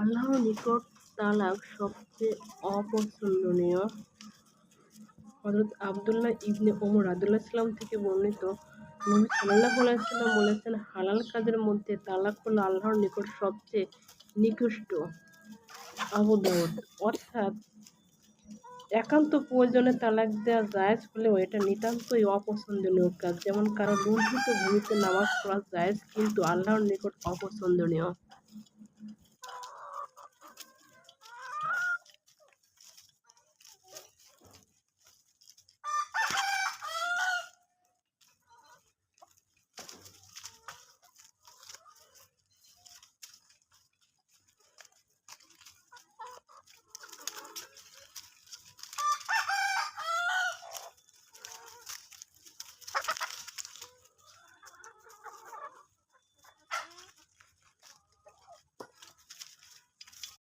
আল্লাহর নিকট তালাক সবচেয়ে অপছন্দনীয়। হযরত আব্দুল্লাহ ইবনে ওমর রাদিয়াল্লাহু থেকে বর্ণিত, নবী সাল্লাল্লাহু আলাইহি ওয়াসাল্লাম বলেছেন, হালাল কাজের মধ্যে তালাক হলো আল্লাহর নিকট সবচেয়ে নিকৃষ্ট। আবু দাউদ। অর্থাৎ একান্ত প্রয়োজনে তালাক দেওয়া জায়েজ হলেও এটা নিতান্তই অপছন্দনীয় কাজ। যেমন কারো লুণ্ঠিত ভূমিতে নামাজ পড়া জায়েজ কিন্তু আল্লাহর নিকট অপছন্দনীয়।